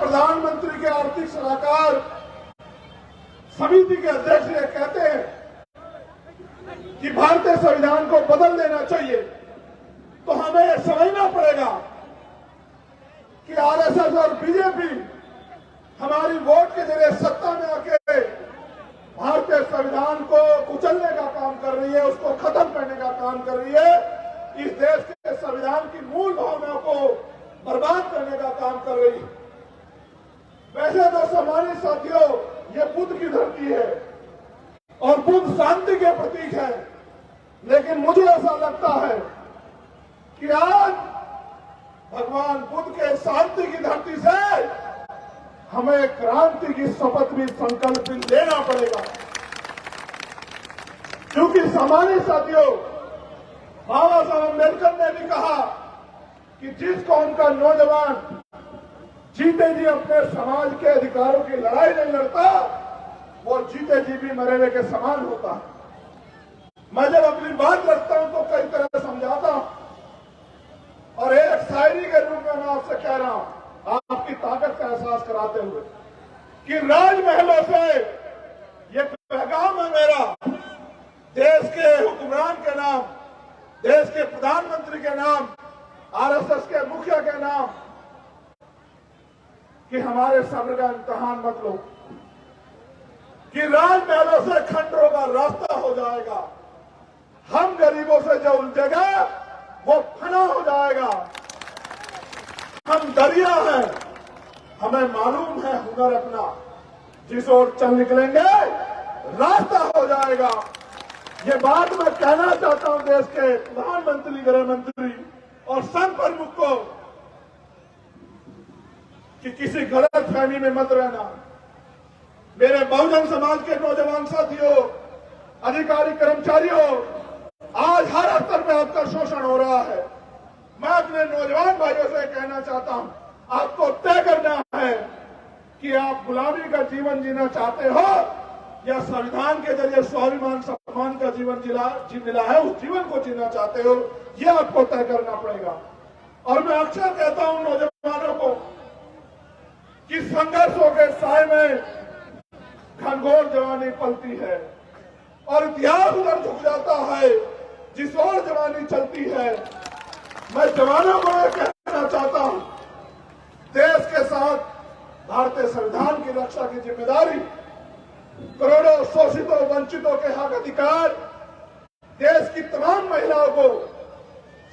प्रधानमंत्री के आर्थिक सलाहकार समिति के अध्यक्ष ये कहते हैं कि भारतीय संविधान को बदल देना चाहिए, तो हमें यह समझना पड़ेगा कि आरएसएस और बीजेपी हमारी वोट के जरिए सत्ता में आके भारतीय संविधान को कुचलने का काम कर रही है, उसको खत्म करने का काम कर रही है, इस देश के संविधान की मूल भावनाओं को बर्बाद करने का काम कर रही है। वैसे तो सामान्य साथियों, ये बुद्ध की धरती है और बुद्ध शांति के प्रतीक है, लेकिन मुझे ऐसा लगता है कि आज भगवान बुद्ध के शांति की धरती से हमें क्रांति की शपथ भी संकल्प भी लेना पड़ेगा, क्योंकि सामान्य साथियों, बाबा साहब अम्बेडकर ने भी कहा कि जिस कौम का नौजवान जीते जी अपने समाज के अधिकारों की लड़ाई नहीं लड़ता, वो जीते जी भी मरे हुए के समान होता है। मैं जब अपनी बात रखता हूं तो कई तरह समझाता हूं, और एक शायरी के रूप में मैं आपसे कह रहा हूं, आपकी ताकत का एहसास कराते हुए, कि राजमहलों से ये पैगाम है मेरा देश के हुक्मरान के नाम, देश के प्रधानमंत्री के नाम, आरएसएस के मुखिया के नाम, कि हमारे सब्र का इम्तिहान मत लो, कि राजमहलों से खंडरों का रास्ता हो जाएगा, हम गरीबों से जो उलझेगा वो फना हो जाएगा। हम दरिया हैं, हमें मालूम है हुनर अपना, जिस ओर चल निकलेंगे रास्ता हो जाएगा। ये बात मैं कहना चाहता हूं देश के प्रधानमंत्री, गृह मंत्री और संघ प्रमुख को कि किसी गलत फहमी में मत रहना। मेरे बहुजन समाज के नौजवान साथियों, अधिकारी, कर्मचारियों, आज हर स्तर पे आपका शोषण हो रहा है। मैं अपने नौजवान भाइयों से कहना चाहता हूं, आपको तय करना है कि आप गुलामी का जीवन जीना चाहते हो या संविधान के जरिए स्वाभिमान सम्मान का जीवन मिला है उस जीवन को जीना चाहते हो, यह आपको तय करना पड़ेगा। और मैं अक्सर कहता हूं नौजवानों को कि संघर्षों के साए में घनघोर जवानी पलती है और इतिहास उधर झुक जाता है जिस ओर जवानी चलती है। मैं जवानों को यह कहना चाहता हूं, देश के साथ भारतीय संविधान की रक्षा की जिम्मेदारी, करोड़ों शोषितों वंचितों के हक अधिकार, देश की तमाम महिलाओं को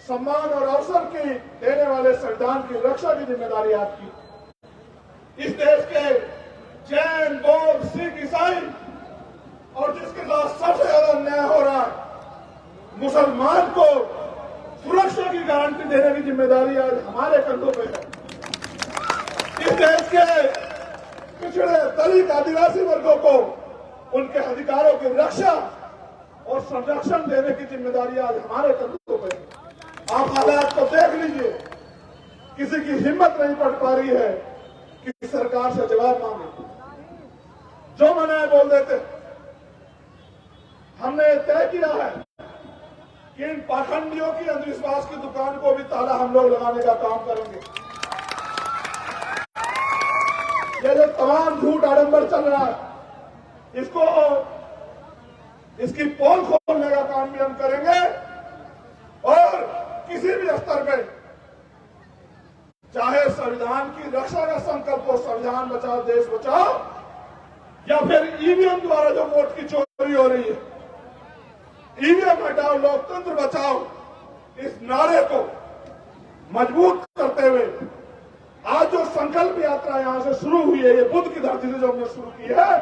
सम्मान और अवसर की देने वाले संविधान की रक्षा की जिम्मेदारी आपकी। इस देश के जैन, बौद्ध, सिख, ईसाई और जिसके साथ सबसे ज्यादा अन्याय हो रहा है मुसलमान को सुरक्षा की गारंटी देने की जिम्मेदारी आज हमारे कंधों पे है। इस देश के पिछड़े, दलित, आदिवासी वर्गों को उनके अधिकारों की रक्षा और संरक्षण देने की जिम्मेदारी आज हमारे कंधों पे है। आप हालात को देख लीजिए, किसी की हिम्मत नहीं पड़ पा रही है कि सरकार से जवाब मांगे, जो मनाए बोल देते। हमने तय किया है कि इन पाखंडियों की, अंधविश्वास की दुकान को भी ताला हम लोग लगाने का काम करेंगे। ये जो तमाम झूठ आडंबर चल रहा है, इसकी पोल खोलने का काम भी हम करेंगे और किसी भी स्तर पे, चाहे संविधान की रक्षा का संकल्प हो, संविधान बचाओ देश बचाओ, या फिर ईवीएम द्वारा जो वोट की चोरी हो रही है, ईवीएम हटाओ लोकतंत्र बचाओ, इस नारे को मजबूत करते हुए आज जो संकल्प यात्रा यहां से शुरू हुई है, ये बुद्ध की धरती से जो हमने शुरू की है,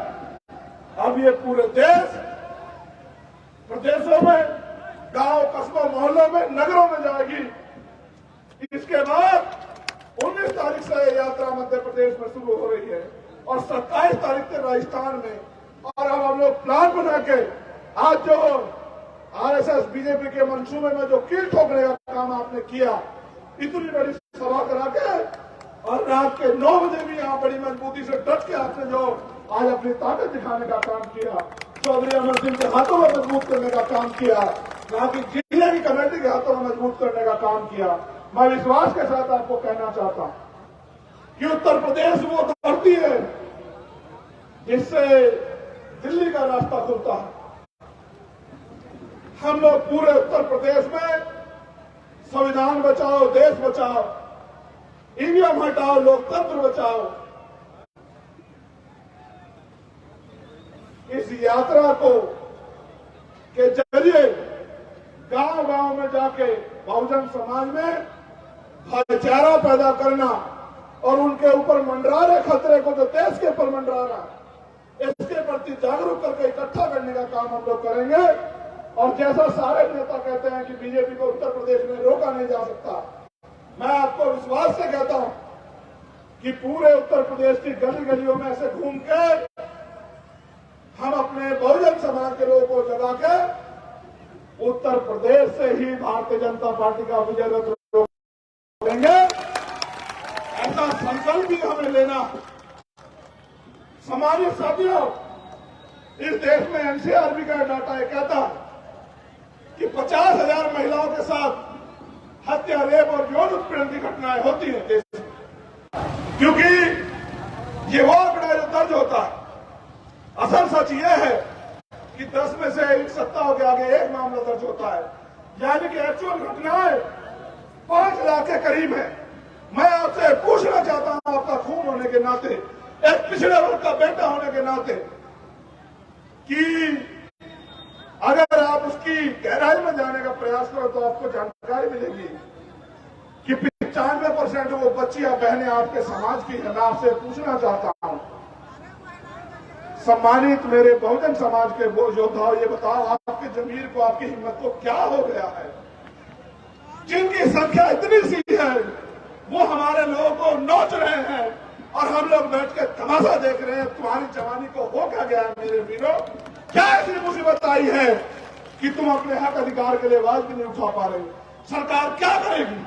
अब ये पूरे देश, प्रदेशों में, गांव, कस्बों, मोहल्लों में, नगरों में जाएगी। इसके बाद 19 तारीख से ये यात्रा मध्य प्रदेश में शुरू हो रही है और 27 तारीख से राजस्थान में। और अब हम लोग प्लान बना के आज जो आरएसएस, बीजेपी के मंसूबे में जो कील ठोकने का काम आपने किया, इतनी बड़ी सभा करा के और रात के 9 बजे भी यहाँ बड़ी मजबूती से डट के आपने जो आज अपनी ताकत दिखाने का काम किया, चौधरी अमर सिंह के हाथों में मजबूत करने का काम किया, यहाँ की जिले की कमेटी के हाथों में मजबूत करने का काम किया। मैं विश्वास के साथ आपको कहना चाहता हूं कि उत्तर प्रदेश वो धरती है जिससे दिल्ली का रास्ता खुलता है। हम लोग पूरे उत्तर प्रदेश में संविधान बचाओ, देश बचाओ, ईवीएम हटाओ, लोकतंत्र बचाओ, इस यात्रा को के जरिए गांव-गांव में जाके बहुजन समाज में भाईचारा पैदा करना और उनके ऊपर मंडरा रहे खतरे को जो देश के ऊपर मंडरा रहा है, इसके प्रति जागरूक करके इकट्ठा करने का काम हम लोग करेंगे। और जैसा सारे नेता कहते हैं कि बीजेपी को उत्तर प्रदेश में रोका नहीं जा सकता, मैं आपको विश्वास से कहता हूं कि पूरे उत्तर प्रदेश की गली गलियों में ऐसे घूम के हम अपने बहुजन समाज के लोगों को जगा के उत्तर प्रदेश से ही भारतीय जनता पार्टी का विजय रथ लेंगे, ऐसा संकल्प भी हमें लेना। समाज साथियों, इस देश में एनसीआरबी का डाटा ये कहता है कि 50,000 महिलाओं के साथ हत्या, रेप और यौन उत्पीड़न की घटनाएं होती हैं देश में, क्योंकि ये वो आंकड़ा जो दर्ज होता है। असल सच ये है कि 10 में से इन सत्ताओं के आगे एक मामला दर्ज होता है, यानी कि एक्चुअल घटनाएं 5 लाख के करीब है। मैं आपसे पूछना चाहता हूं, आपका खून होने के नाते, एक पिछड़े वर्ग का बेटा होने के नाते, कि अगर आप उसकी गहराई में जाने का प्रयास करो तो आपको जानकारी मिलेगी कि 95% वो बच्चियां बहनें आपके समाज की है। मैं आपसे पूछना चाहता हूं, सम्मानित मेरे बहुजन समाज के वो योद्धाओं, ये बताओ आपके जमीर को, आपकी हिम्मत को क्या हो गया है? जिनकी संख्या इतनी सी है वो हमारे लोगों को नोच रहे हैं और हम लोग बैठ के तमाशा देख रहे हैं। तुम्हारी जवानी को हो क्या गया है मेरे वीरों? क्या ऐसी मुसीबत आई है कि तुम अपने हक अधिकार के लिए आवाज भी नहीं उठा पा रहे? सरकार क्या करेगी?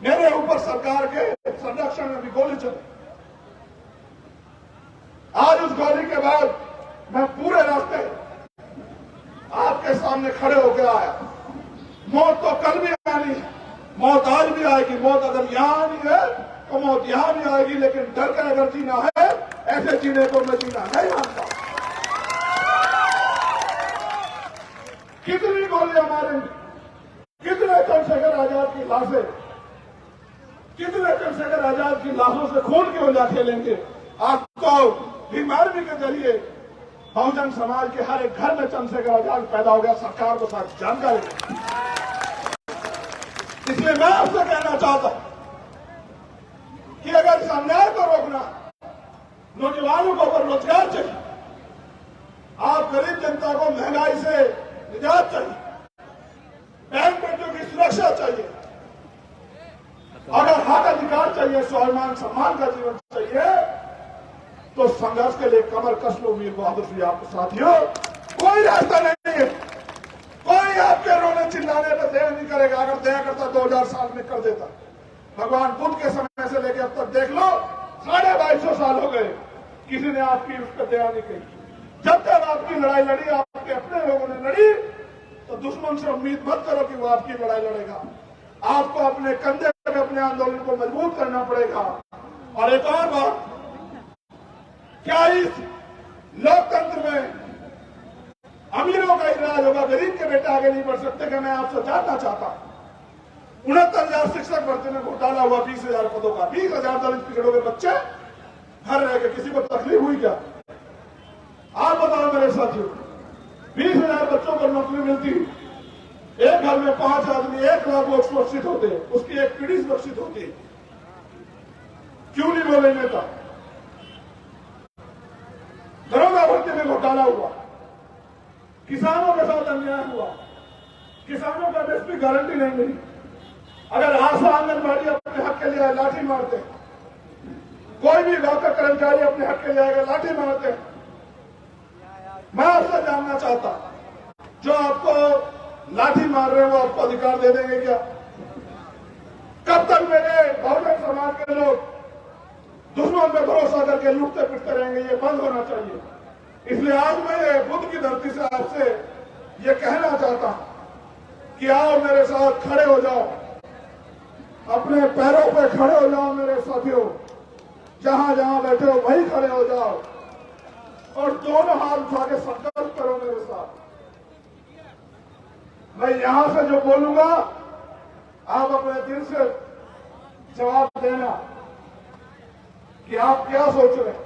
मेरे ऊपर सरकार के संरक्षण में भी गोली चली। आज उस गोली के बाद मैं पूरे रास्ते आपके सामने खड़े होकर आया। मौत तो कल भी आनी है, मौत आज भी आएगी। मौत अगर यहां आनी है तो मौत यहां भी आएगी, लेकिन डर के अगर जीना है, ऐसे जीने को मैं जीना नहीं मानता। कितनी गोलियां मारेंगे, कितने चंद्रशेखर आजाद की लाशें, कितने चंद्रशेखर आजाद की लाशों से खून की वजह खेलेंगे? आपको बीमारी के जरिए बहुजन समाज के हर एक घर में चंद्रशेखर आजाद पैदा हो गया। सरकार को साथ जानकारी। इसलिए मैं आपसे कहना चाहता हूं कि अगर इस अन्याय को रोकना, नौजवानों को ऊपर रोजगार चाहिए, आप गरीब जनता को महंगाई से निजात चाहिए, बैंक बेटियों की सुरक्षा चाहिए, अगर हक अधिकार चाहिए, स्वाभिमान सम्मान का जीवन चाहिए, तो संघर्ष के लिए कमर कस लो वीर बहादुर जी। आपके साथियों, कोई रास्ता नहीं है, कोई आपके रोने चिल्लाने पर दया नहीं करेगा। अगर दया करता 2000 साल में कर देता। भगवान बुद्ध के समय से लेकर अब तक देख लो, 250 साल हो गए, किसी ने आपकी उस पर दया नहीं की। जब तक आपकी लड़ाई लड़ी, आपके अपने लोगों ने लड़ी, तो दुश्मन से उम्मीद मत करो कि वो आपकी लड़ाई लड़ेगा। आपको अपने कंधे पर अपने आंदोलन को मजबूत करना पड़ेगा। और एक और बात, क्या इस लोकतंत्र में अमीरों का इलाज होगा, गरीब के बेटे आगे नहीं बढ़ सकते? कि मैं आपसे जानना चाहता हूं, 69,000 शिक्षक भर्ती में घोटाला हुआ, 20,000 पदों का, 20,000 दलित पिछड़ों के बच्चे घर रह गए। किसी को तकलीफ हुई क्या? आप बताओ मेरे साथियों, 20,000 बच्चों को नौकरी मिलती, एक घर में 5 आदमी, 1 लाख लोग सुरक्षित होते, उसकी एक पीढ़ी सुरक्षित होती। क्यों नहीं बोले नेता? दरोगा भर्ती में घोटाला हुआ, किसानों के साथ अन्याय हुआ, किसानों का एमएसपी गारंटी नहीं मिली। अगर आशा आंगनबाड़ी अपने हक के लिए लाठी मारते, कोई भी गांव का कर्मचारी अपने हक के लिए आएगा लाठी मारते। मैं आपसे जानना चाहता, जो आपको लाठी मार रहे हैं वो आपको अधिकार दे देंगे क्या? कब तक मेरे बहुजन समाज के लोग दुश्मन पे भरोसा करके लूटते पिटते रहेंगे? ये बंद होना चाहिए। इसलिए आज मैं बुद्ध की धरती से आपसे ये कहना चाहता हूं कि आओ मेरे साथ खड़े हो जाओ, अपने पैरों पे खड़े हो जाओ मेरे साथियों। जहां जहां बैठे हो वहीं खड़े हो जाओ और दोनों हाथ उठा के संकल्प करो मेरे साथ। मैं यहां से जो बोलूंगा आप अपने दिल से जवाब देना कि आप क्या सोच रहे हैं।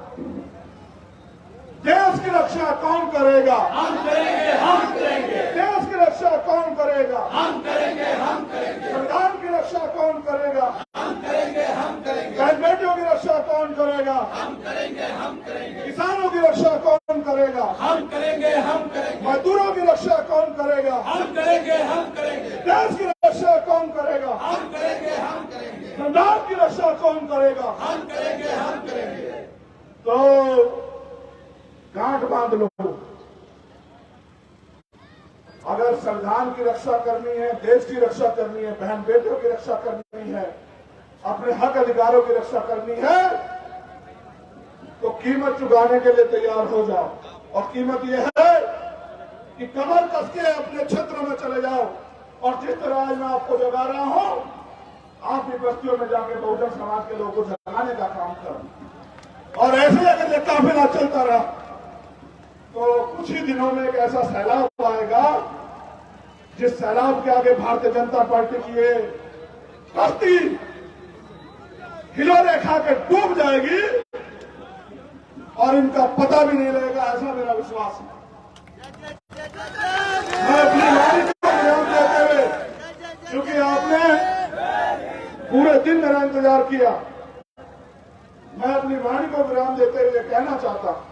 देश की रक्षा कौन करेगा? हम करेंगे, हम करेंगे। देश की रक्षा कौन करेगा? हम करेंगे, हम करेंगे। संविधान की रक्षा कौन करेगा? हम करेंगे, हम करेंगे। बहन बेटियों की रक्षा कौन करेगा? हम करेंगे, हम करेंगे। किसानों की रक्षा कौन करेगा? हम करेंगे, हम करेंगे। मजदूरों की रक्षा कौन करेगा? हम करेंगे, हम करेंगे। देश की रक्षा कौन करेगा? हम करेंगे, हम करेंगे। संविधान की रक्षा कौन करेगा? हम करेंगे, हम करेंगे। तो गांठ बांध लो। अगर संविधान की रक्षा करनी है, देश की रक्षा करनी है, बहन बेटियों की रक्षा करनी है, अपने हक अधिकारों की रक्षा करनी है, तो कीमत चुकाने के लिए तैयार हो जाओ। और कीमत यह है कि कमर कस के अपने क्षेत्र में चले जाओ और जिस तरह आज मैं आपको जगा रहा हूं, आप भी बस्तियों में जाके बहुजन समाज के लोगों को जगाने का काम करो। और ऐसे अगर ये काफिला चलता रहा तो कुछ ही दिनों में एक ऐसा सैलाब आएगा जिस सैलाब के आगे भारतीय जनता पार्टी की ये बस्ती हिलोरे खा के डूब जाएगी और इनका पता भी नहीं लगेगा, ऐसा मेरा विश्वास है। मैं अपनी वाणी को विराम देते हुए, क्योंकि आपने पूरे दिन मेरा इंतजार किया, मैं अपनी वाणी को विराम देते हुए कहना चाहता हूं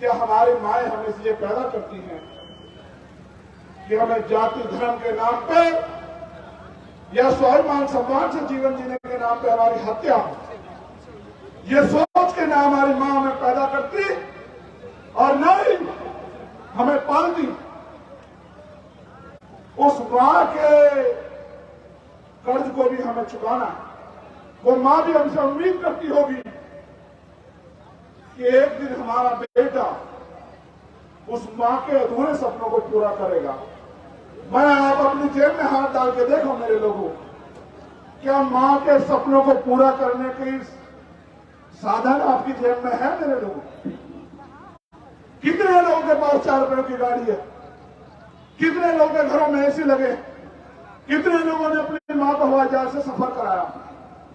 कि हमारी माएं हमें इसलिए पैदा करती हैं कि हमें जाति धर्म के नाम पे या स्वाभिमान सम्मान से जीवन जीने के नाम पे हमारी हत्या हो, ये सोच के ना हमारी मां हमें पैदा करती और न ही हमें पालती। उस मां के कर्ज को भी हमें चुकाना है। वो मां भी हमसे उम्मीद करती होगी कि एक दिन हमारा बेटा उस मां के अधूरे सपनों को पूरा करेगा। मैं आप अपनी जेब में हाथ डाल के देखो मेरे लोगों, क्या मां के सपनों को पूरा करने की साधन आपकी जेब में है मेरे लोगों? कितने लोगों के पास 4 रुपयों की गाड़ी है? कितने लोगों के घरों में एसी लगे? कितने लोगों ने अपनी मां को हवाई जहाज से सफर कराया?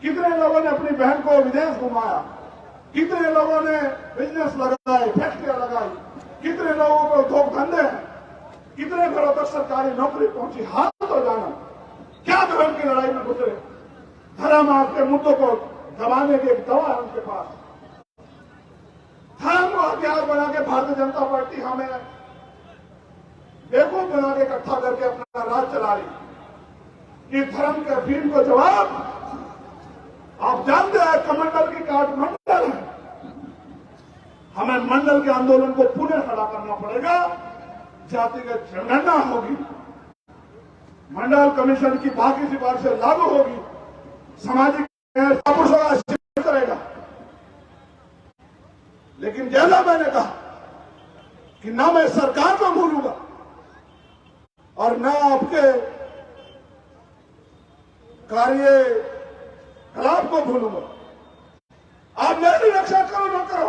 कितने लोगों ने अपनी बहन को विदेश घुमाया? कितने लोगों ने बिजनेस लगाए, फैक्ट्रियां लगाई? कितने लोगों को उद्योग धंधे हैं? कितने घरों तक सरकारी नौकरी पहुंची? हाथ हो जाना, क्या धर्म की लड़ाई में गुजरे? धर्म आपके मुद्दों को दबाने की एक दवा है उनके पास। धर्म को हथियार बना के भारतीय जनता पार्टी हमें बेवकूफ बना के इकट्ठा करके अपना राज चला रही कि धर्म के अफीम को जवाब आप जानते हैं कमंडल की काट मंडल है। हमें मंडल के आंदोलन को पुनः खड़ा करना पड़ेगा, जातिगत जनगणना होगी, मंडल कमीशन की बाकी सिफारिशें लागू होगी, सामाजिक पुरुषों का शिक्षण करेगा। लेकिन जैसा मैंने कहा कि ना मैं सरकार को भूलूंगा और ना आपके कार्यकलाप को भूलूंगा। आप मेरी रक्षा करो ना करो,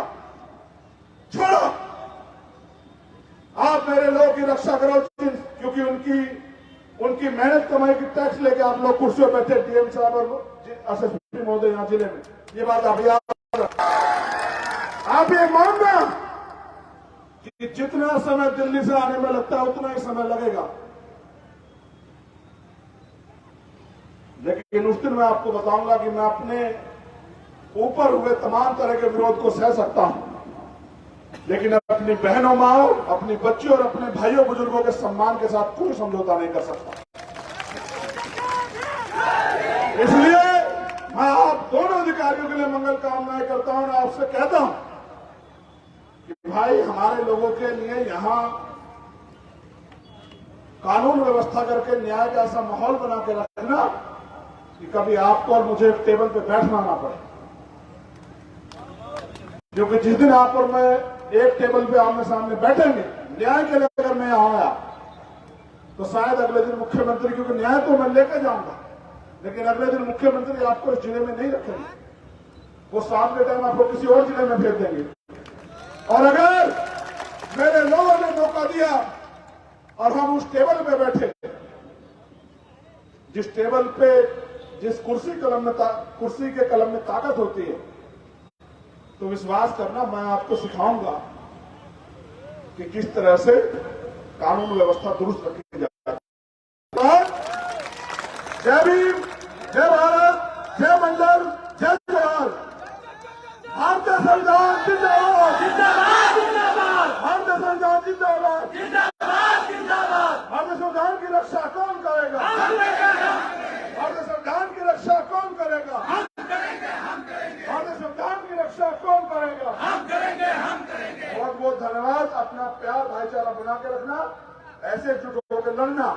छोड़ो, आप मेरे लोगों की रक्षा करो, क्योंकि उनकी मेहनत कमाई की टैक्स लेके आप लोग कुर्सियों पर बैठे, डीएम साहब और एसएसपी महोदय यहाँ जिले में, ये बात आप याद, आप ये मानना कि जितना समय दिल्ली से आने में लगता है उतना ही समय लगेगा, लेकिन उस दिन मैं आपको बताऊंगा कि मैं अपने ऊपर हुए तमाम तरह के विरोध को सह सकता हूं, लेकिन अपनी बहनों, माओ, अपनी बच्चियों और अपने भाइयों बुजुर्गों के सम्मान के साथ कोई समझौता नहीं कर सकता। इसलिए मैं आप दोनों अधिकारियों के लिए मंगल कामनाएं करता हूं और आपसे कहता हूं कि भाई हमारे लोगों के लिए यहां कानून व्यवस्था करके न्याय का ऐसा माहौल बना के रखना कि कभी आपको और मुझे एक टेबल पे बैठना ना पड़े, क्योंकि जिस दिन आप और मैं एक टेबल पे आमने सामने बैठेंगे न्याय के लिए, अगर मैं यहां आया तो शायद अगले दिन मुख्यमंत्री, क्योंकि न्याय तो मैं लेके जाऊंगा, लेकिन अगले दिन मुख्यमंत्री आपको इस जिले में नहीं रखेंगे। वो शाम के टाइम आपको किसी और जिले में भेज देंगे। और अगर मेरे लोगों ने मौका दिया और हम उस टेबल पे बैठे, जिस टेबल पे जिस कुर्सी के कलम में ताकत होती है, तो विश्वास करना मैं आपको सिखाऊंगा कि किस तरह से कानून व्यवस्था दुरुस्त रखी जाती है। जय भीम, जय भारत, जय मंडल, जय जवाहर। भारतीय संविधान जिंदाबाद, जिंदाबाद जिंदाबाद भारतीय संविधान जिंदाबाद। जिंदाबाद जिंदाबाद। भारतीय संविधान की रक्षा कौन करेगा? भारतीय संविधान की रक्षा कौन करेगा? हम करेंगे। भारतीय संविधान की रक्षा कौन करेगा? हम करेंगे। बहुत बहुत धन्यवाद। अपना प्यार भाईचारा बना के रखना, ऐसे एकजुट होकर लड़ना।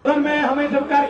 में हमें सरकार